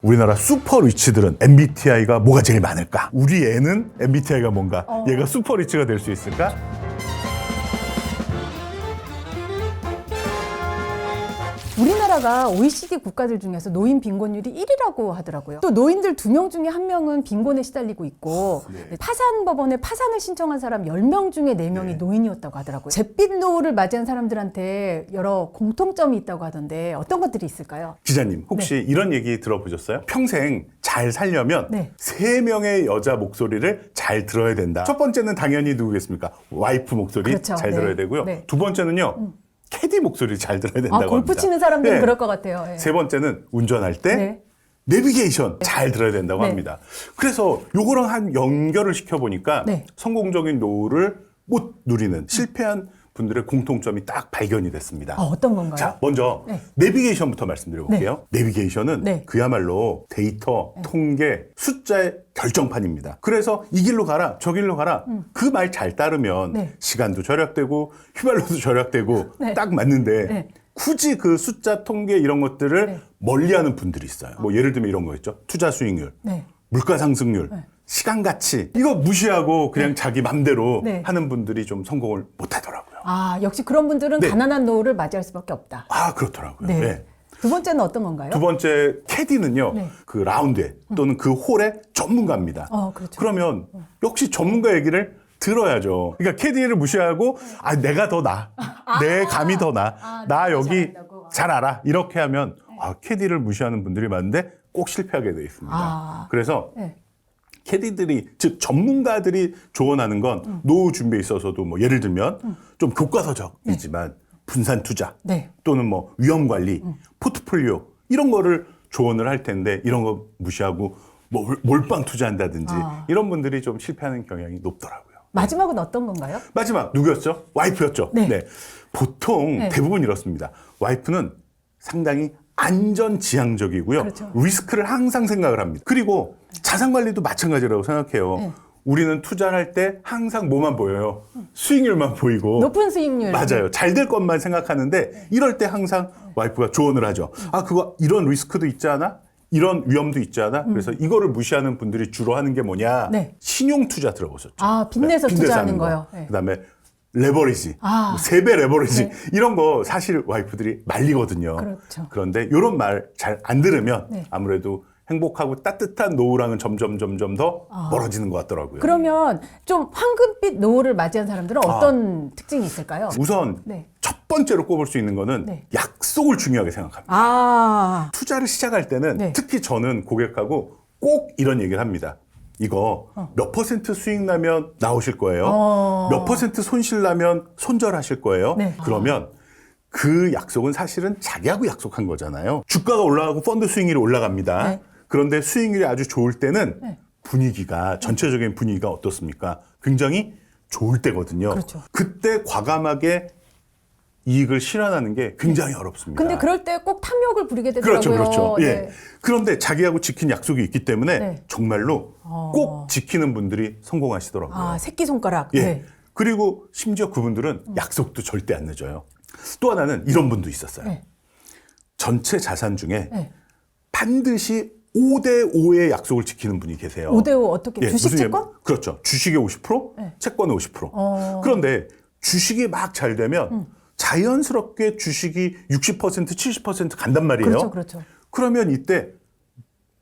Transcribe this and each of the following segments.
우리나라 슈퍼 리치들은 MBTI가 뭐가 제일 많을까? 우리 애는 MBTI가 뭔가? 얘가 슈퍼 리치가 될 수 있을까? 우리나라가 OECD 국가들 중에서 노인 빈곤율이 1위라고 하더라고요. 또 노인들 2명 중에 1명은 빈곤에 시달리고 있고 파산법원에 파산을 신청한 사람 10명 중에 4명이 노인이었다고 하더라고요. 잿빛 노후를 맞이한 사람들한테 여러 공통점이 있다고 하던데 어떤 것들이 있을까요? 기자님, 혹시 이런 얘기 들어보셨어요? 평생 잘 살려면 3명의 여자 목소리를 잘 들어야 된다. 첫 번째는 당연히 누구겠습니까? 와이프 목소리 그렇죠. 잘 들어야 되고요. 두 번째는요. 캐디 목소리 잘 들어야 된다고 골프 합니다. 치는 사람들은 그럴 것 같아요. 세 번째는 운전할 때 내비게이션 잘 들어야 된다고 합니다. 그래서 요거랑 한 연결을 시켜보니까 성공적인 노후를 못 누리는 실패한 분들의 공통점이 딱 발견이 됐습니다. 어떤 건가요? 자, 먼저 내비게이션부터 말씀드려볼게요. 내비게이션은 그야말로 데이터, 통계, 숫자의 결정판입니다. 그래서 이 길로 가라, 저 길로 가라 그 말 잘 따르면 시간도 절약되고 휘발유도 절약되고 딱 맞는데 굳이 그 숫자, 통계 이런 것들을 멀리하는 분들이 있어요. 뭐 예를 들면 이런 거 있죠. 투자 수익률, 물가 상승률, 시간 가치 이거 무시하고 그냥 자기 맘대로 하는 분들이 좀 성공을 못하더라고요. 역시 그런 분들은 가난한 노후를 맞이할 수밖에 없다. 그렇더라고요. 두 번째는 어떤 건가요? 두 번째 캐디는요. 그 라운드에 또는 그 홀의 전문가입니다. 그렇죠. 그러면 역시 전문가 얘기를 들어야죠. 그러니까 캐디를 무시하고 내가 더 나아. 내 감이 더 나아. 나 여기 잘 알아. 이렇게 하면 캐디를 무시하는 분들이 많은데 꼭 실패하게 돼 있습니다. 그래서 캐디들이 즉 전문가들이 조언하는 건 노후 준비에 있어서도 뭐 예를 들면 좀 교과서적이지만 분산 투자 또는 뭐 위험 관리, 포트폴리오 이런 거를 조언을 할 텐데 이런 거 무시하고 뭐 몰빵 투자한다든지 이런 분들이 좀 실패하는 경향이 높더라고요. 마지막은 어떤 건가요? 마지막 누구였죠? 와이프였죠. 보통 대부분 이렇습니다. 와이프는 상당히 안전지향적이고요. 리스크를 항상 생각을 합니다. 그리고 자산관리도 마찬가지라고 생각해요. 우리는 투자할 때 항상 뭐만 보여요? 수익률만 보이고. 높은 수익률. 맞아요. 잘 될 것만 생각하는데 이럴 때 항상 와이프가 조언을 하죠. 그거 이런 리스크도 있지 않아? 이런 위험도 있지 않아? 그래서 이거를 무시하는 분들이 주로 하는 게 뭐냐? 신용투자 들어보셨죠? 빚내서 투자하는 거요. 그다음에 레버리지, 3배 레버리지 이런 거 사실 와이프들이 말리거든요. 그런데 이런 말 잘 안 들으면 아무래도 행복하고 따뜻한 노후랑은 점점 더 멀어지는 것 같더라고요. 그러면 좀 황금빛 노후를 맞이한 사람들은 어떤 특징이 있을까요? 우선 첫 번째로 꼽을 수 있는 거는 약속을 중요하게 생각합니다. 투자를 시작할 때는 특히 저는 고객하고 꼭 이런 얘기를 합니다. 이거 몇 퍼센트 수익 나면 나오실 거예요. 몇 퍼센트 손실 나면 손절하실 거예요. 그러면 그 약속은 사실은 자기하고 약속한 거잖아요. 주가가 올라가고 펀드 수익률이 올라갑니다. 그런데 수익률이 아주 좋을 때는 분위기가 전체적인 분위기가 어떻습니까? 굉장히 좋을 때거든요. 그때 과감하게 이익을 실현하는 게 굉장히 어렵습니다. 근데 그럴 때 꼭 탐욕을 부리게 되더라고요. 그렇죠. 그런데 자기하고 지킨 약속이 있기 때문에 정말로 꼭 지키는 분들이 성공하시더라고요. 새끼손가락. 그리고 심지어 그분들은 약속도 절대 안 늦어요. 또 하나는 이런 분도 있었어요. 전체 자산 중에 반드시 5대5의 약속을 지키는 분이 계세요. 5대5 어떻게? 주식, 채권? 그렇죠. 주식의 50%, 채권의 50%. 그런데 주식이 막 잘 되면 자연스럽게 주식이 60%, 70% 간단 말이에요. 그러면 이때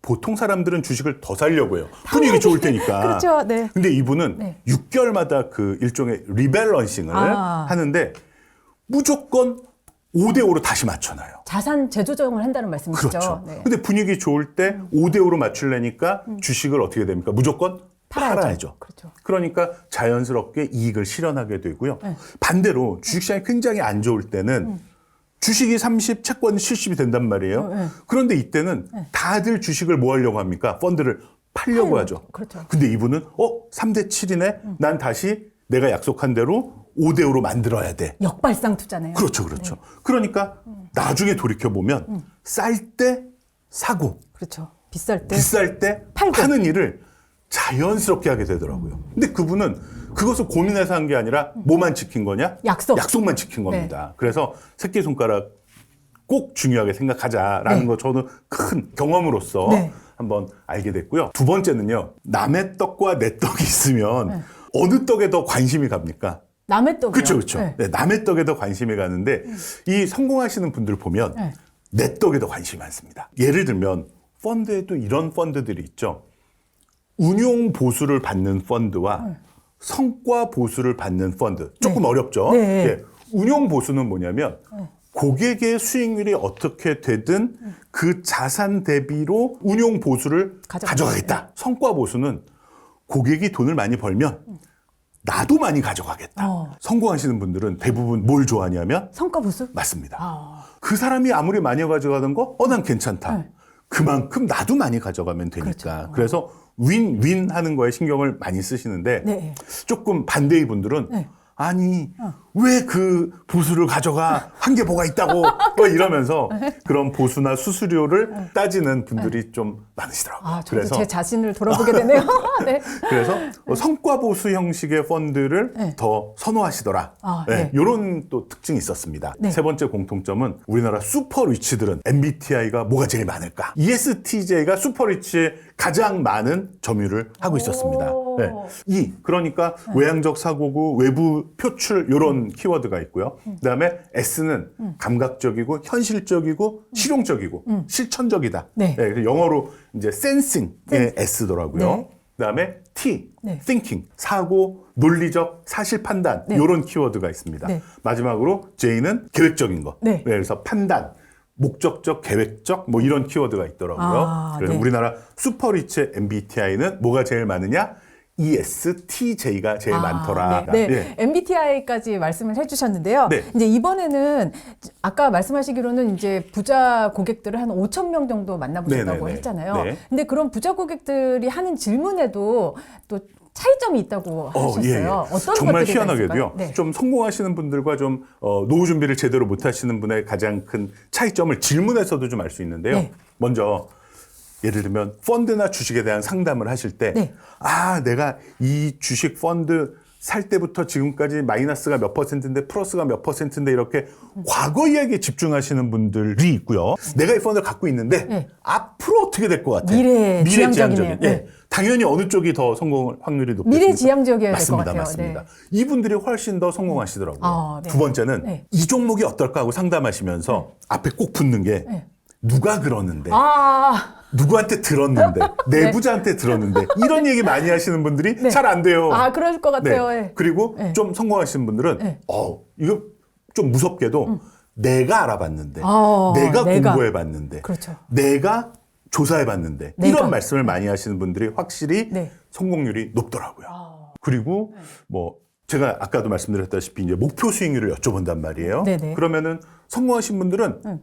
보통 사람들은 주식을 더 사려고 해요. 분위기 좋을 테니까. 근데 이분은 6개월마다 그 일종의 리밸런싱을 하는데 무조건 5대5로 다시 맞춰놔요. 자산 재조정을 한다는 말씀이시죠? 근데 분위기 좋을 때 5대5로 맞추려니까 주식을 어떻게 됩니까? 무조건 팔아야죠. 그러니까 자연스럽게 이익을 실현하게 되고요. 반대로 주식시장이 굉장히 안 좋을 때는 주식이 30, 채권이 70이 된단 말이에요. 그런데 이때는 다들 주식을 뭐 하려고 합니까? 펀드를 팔려고 하죠. 근데 이분은 3대 7이네? 난 다시 내가 약속한 대로 5대5로 만들어야 돼. 역발상 투자네요. 그렇죠. 그러니까 나중에 돌이켜보면 쌀 때 사고 비쌀 때 파는 일을 자연스럽게 하게 되더라고요. 근데 그분은 그것을 고민해서 한 게 아니라 뭐만 지킨 거냐? 약속만 지킨 겁니다. 그래서 새끼손가락 꼭 중요하게 생각하자라는 네. 거 저는 큰 경험으로서 네. 한번 알게 됐고요. 두 번째는요. 남의 떡과 내 떡이 있으면 네. 어느 떡에 더 관심이 갑니까? 남의 떡이요. 그렇죠, 그렇죠. 네. 네, 남의 떡에 더 관심이 가는데 이 성공하시는 분들 보면 네. 내 떡에 더 관심이 많습니다. 예를 들면 펀드에도 이런 펀드들이 있죠. 운용 보수를 받는 펀드와 성과 보수를 받는 펀드. 조금 어렵죠. 네. 예, 운용 보수는 뭐냐면 고객의 수익률이 어떻게 되든 그 자산 대비로 운용 보수를 가져가겠다. 성과 보수는 고객이 돈을 많이 벌면 나도 많이 가져가겠다. 성공하시는 분들은 대부분 뭘 좋아하냐면 성과 보수? 맞습니다. 그 사람이 아무리 많이 가져가는 거, 난 괜찮다. 네. 그만큼 나도 많이 가져가면 되니까. 그렇죠. 그래서 윈윈 하는 거에 신경을 많이 쓰시는데 네. 조금 반대의 분들은 네. 아니 왜 그 보수를 가져가 한 게 뭐가 있다고 뭐 이러면서 그런 보수나 수수료를 따지는 분들이 좀 많으시더라고요. 저도 제 자신을 돌아보게 되네요. 네. 그래서 성과 보수 형식의 펀드를 네. 더 선호하시더라. 네. 이런 또 특징이 있었습니다. 네. 세 번째 공통점은 우리나라 슈퍼리치들은 MBTI가 뭐가 제일 많을까? ESTJ가 슈퍼리치에 가장 많은 점유를 하고 있었습니다. 네. 그러니까 외향적 사고구, 외부 표출 이런 키워드가 있고요. 그다음에 S는 감각적이고 현실적이고 실용적이고 실천적이다. 네. 그래서 영어로 이제 sensing의 S더라고요. 네. 그다음에 T, 네. thinking, 사고, 논리적, 사실 판단 네. 이런 키워드가 있습니다. 네. 마지막으로 J는 계획적인 거. 네. 그래서 판단, 목적적, 계획적 뭐 이런 키워드가 있더라고요. 그래서 네. 우리나라 슈퍼리치의 MBTI는 뭐가 제일 많으냐? ESTJ가 제일 많더라. 네. 예. MBTI까지 말씀을 해주셨는데요. 네. 이제 이번에는 아까 말씀하시기로는 이제 부자 고객들을 한 5천 명 정도 만나보셨다고 네네네. 했잖아요. 네. 근데 그런 부자 고객들이 하는 질문에도 또 차이점이 있다고 하셨어요. 어떤 정말 것들이 희한하게도요. 있을까요? 네. 좀 성공하시는 분들과 좀 노후 준비를 제대로 못하시는 분의 가장 큰 차이점을 질문에서도 좀 알 수 있는데요. 네. 먼저 예를 들면 펀드나 주식에 대한 상담을 하실 때 네. 내가 이 주식 펀드 살 때부터 지금까지 마이너스가 몇 %인데 플러스가 몇 %인데 이렇게 과거 이야기에 집중하시는 분들이 있고요. 내가 이 펀드를 갖고 있는데 네. 앞으로 어떻게 될 것 같아? 미래지향적이네요. 네. 예. 당연히 어느 쪽이 더 성공 확률이 높겠습니까? 미래지향적이어야 될 것 같아요. 맞습니다. 네. 이분들이 훨씬 더 성공하시더라고요. 네. 두 번째는 네. 이 종목이 어떨까 하고 상담하시면서 앞에 꼭 붙는 게 누가 그러는데 누구한테 들었는데 내부자한테 들었는데 이런 얘기 많이 하시는 분들이 잘 안 돼요. 그럴 것 같아요. 네. 그리고 좀 성공하시는 분들은 이거 좀 무섭게도 내가 알아봤는데 내가 공부해봤는데 그렇죠. 내가 조사해봤는데 이런 말씀을 많이 하시는 분들이 확실히 성공률이 높더라고요. 그리고 뭐 제가 아까도 말씀드렸다시피 이제 목표 수익률을 여쭤본단 말이에요. 네네. 그러면은 성공하신 분들은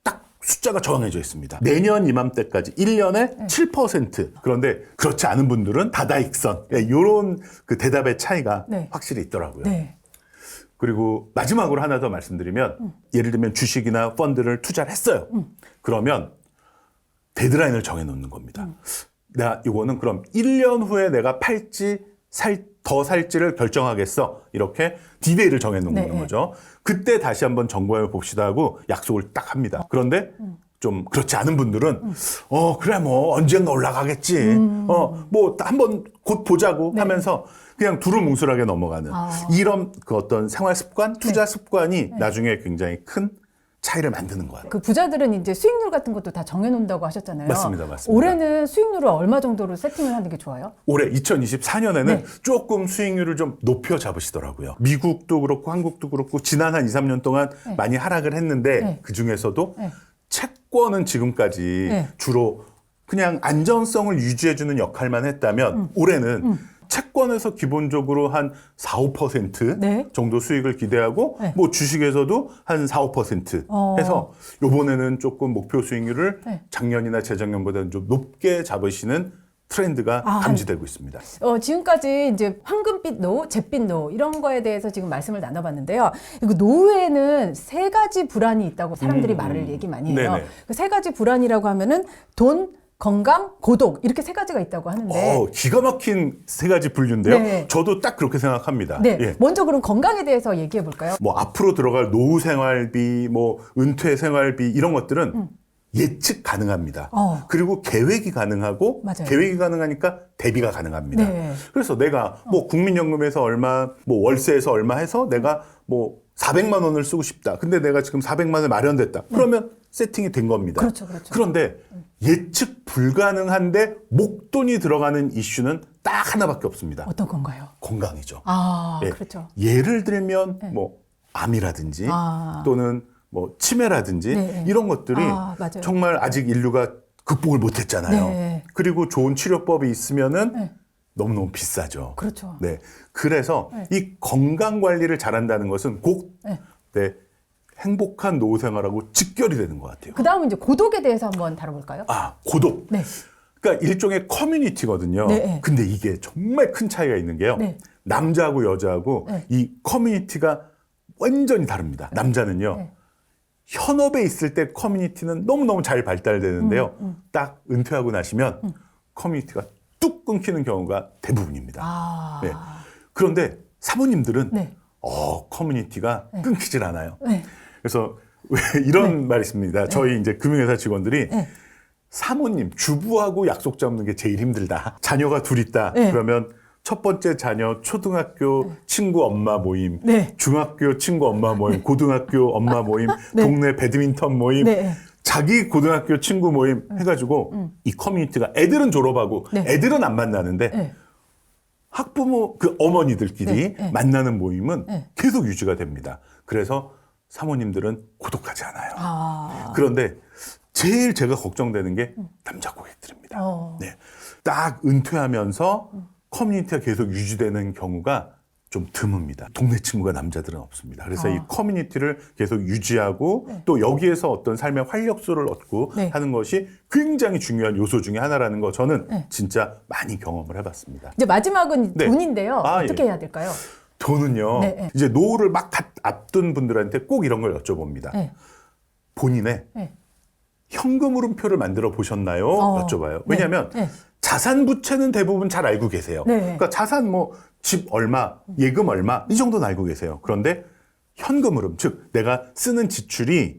딱 숫자가 정해져 있습니다. 내년 이맘때까지 1년에 7%. 그런데 그렇지 않은 분들은 다다익선. 이런 그 대답의 차이가 확실히 있더라고요. 네. 그리고 마지막으로 하나 더 말씀드리면 예를 들면 주식이나 펀드를 투자를 했어요. 그러면 데드라인을 정해놓는 겁니다. 내가 이거는 그럼 1년 후에 내가 팔지 더 살지를 결정하겠어. 이렇게 디데이를 정해놓는 거죠. 그때 다시 한번 점검해 봅시다 하고 약속을 딱 합니다. 그런데 좀 그렇지 않은 분들은 그래 뭐 언젠가 올라가겠지. 뭐 한번 곧 보자고 하면서 그냥 두루뭉술하게 넘어가는 이런 그 어떤 생활 습관, 투자 습관이 나중에 굉장히 큰 차이를 만드는 거예요. 그 부자들은 이제 수익률 같은 것도 다 정해놓는다고 하셨잖아요. 맞습니다. 올해는 수익률을 얼마 정도로 세팅을 하는 게 좋아요? 올해 2024년에는 조금 수익률을 좀 높여 잡으시더라고요. 미국도 그렇고 한국도 그렇고 지난 한 2, 3년 동안 많이 하락을 했는데 그 중에서도 채권은 지금까지 주로 그냥 안전성을 유지해주는 역할만 했다면 올해는 채권에서 기본적으로 한 4, 5% 정도 수익을 기대하고 뭐 주식에서도 한 4, 5% 해서 이번에는 조금 목표 수익률을 작년이나 재작년보다는 좀 높게 잡으시는 트렌드가 감지되고 있습니다. 지금까지 이제 황금빛 노후, 잿빛 노후 이런 거에 대해서 지금 말씀을 나눠봤는데요. 그 노후에는 세 가지 불안이 있다고 사람들이 말을 얘기 많이 해요. 그 세 가지 불안이라고 하면은 돈, 건강, 고독 이렇게 세 가지가 있다고 하는데 기가 막힌 세 가지 분류인데요. 네. 저도 딱 그렇게 생각합니다. 네. 예. 먼저 그럼 건강에 대해서 얘기해 볼까요? 뭐 앞으로 들어갈 노후 생활비, 뭐 은퇴 생활비 이런 것들은 예측 가능합니다. 그리고 계획이 가능하고 맞아요. 계획이 가능하니까 대비가 가능합니다. 네. 그래서 내가 뭐 국민연금에서 얼마, 뭐 월세에서 얼마 해서 내가 뭐 400만 원을 쓰고 싶다. 근데 내가 지금 400만 원 마련됐다. 그러면 세팅이 된 겁니다. 그렇죠, 그렇죠. 그런데 예측 불가능한데 목돈이 들어가는 이슈는 딱 하나밖에 없습니다. 어떤 건가요? 건강이죠. 아, 예. 그렇죠. 예를 들면 뭐 암이라든지 또는 뭐 치매라든지 네. 이런 것들이 맞아요. 정말 아직 인류가 극복을 못했잖아요. 네. 그리고 좋은 치료법이 있으면은 너무너무 비싸죠. 그렇죠. 네. 그래서 이 건강 관리를 잘한다는 것은 꼭 네, 행복한 노후 생활하고 직결이 되는 것 같아요. 그 다음은 이제 고독에 대해서 한번 다뤄볼까요? 고독. 네. 그러니까 일종의 커뮤니티거든요. 네. 근데 이게 정말 큰 차이가 있는 게요. 네. 남자하고 여자하고 이 커뮤니티가 완전히 다릅니다. 남자는요. 현업에 있을 때 커뮤니티는 너무너무 잘 발달되는데요. 딱 은퇴하고 나시면 커뮤니티가 뚝 끊기는 경우가 대부분입니다. 네. 그런데 사모님들은 커뮤니티가 끊기질 않아요. 그래서 왜 이런 말이 있습니다. 저희 이제 금융회사 직원들이 사모님, 주부하고 약속 잡는 게 제일 힘들다. 자녀가 둘 있다. 그러면 첫 번째 자녀 초등학교 친구 엄마 모임, 중학교 친구 엄마 모임, 고등학교 엄마 모임, 동네 배드민턴 모임, 자기 고등학교 친구 모임 해가지고 이 커뮤니티가 애들은 졸업하고 애들은 안 만나는데 학부모 그 어머니들끼리 만나는 모임은 계속 유지가 됩니다. 그래서 사모님들은 고독하지 않아요. 그런데 제일 제가 걱정되는 게 남자 고객들입니다. 네. 딱 은퇴하면서 커뮤니티가 계속 유지되는 경우가 좀 드뭅니다. 동네 친구가 남자들은 없습니다. 그래서 이 커뮤니티를 계속 유지하고 또 여기에서 어떤 삶의 활력소를 얻고 하는 것이 굉장히 중요한 요소 중에 하나라는 거 저는 진짜 많이 경험을 해봤습니다. 이제 마지막은 돈인데요. 어떻게 해야 될까요? 돈은요. 이제 노후를 막 앞둔 분들한테 꼭 이런 걸 여쭤봅니다. 본인의 현금 흐름표를 만들어 보셨나요? 여쭤봐요. 왜냐하면 자산 부채는 대부분 잘 알고 계세요. 그러니까 자산 뭐 집 얼마, 예금 얼마 이 정도는 알고 계세요. 그런데 현금 흐름, 즉 내가 쓰는 지출이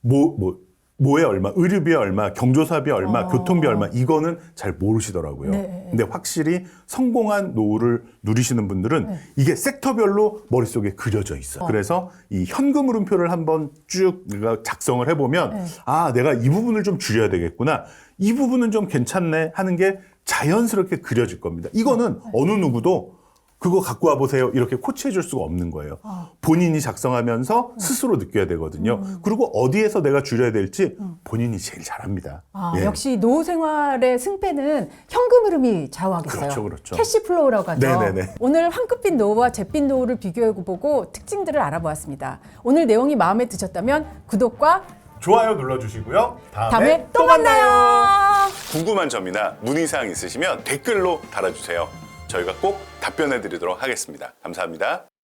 뭐에 얼마, 의료비에 얼마, 경조사비 얼마, 교통비 얼마 이거는 잘 모르시더라고요. 근데 확실히 성공한 노후를 누리시는 분들은 이게 섹터별로 머릿속에 그려져 있어요. 그래서 이 현금 흐름표를 한번 쭉 내가 작성을 해보면 내가 이 부분을 좀 줄여야 되겠구나. 이 부분은 좀 괜찮네 하는 게 자연스럽게 그려질 겁니다. 이거는 어느 누구도 그거 갖고 와보세요. 이렇게 코치해 줄 수가 없는 거예요. 본인이 작성하면서 스스로 느껴야 되거든요. 그리고 어디에서 내가 줄여야 될지 본인이 제일 잘합니다. 역시 노후 생활의 승패는 현금 흐름이 좌우하겠어요. 그렇죠. 캐시플로우라고 하죠. 네네네. 오늘 황급빛 노후와 잿빛 노후를 비교해보고 특징들을 알아보았습니다. 오늘 내용이 마음에 드셨다면 구독과 좋아요 눌러주시고요. 다음에 또 만나요. 궁금한 점이나 문의사항 있으시면 댓글로 달아주세요. 저희가 꼭 답변해 드리도록 하겠습니다. 감사합니다.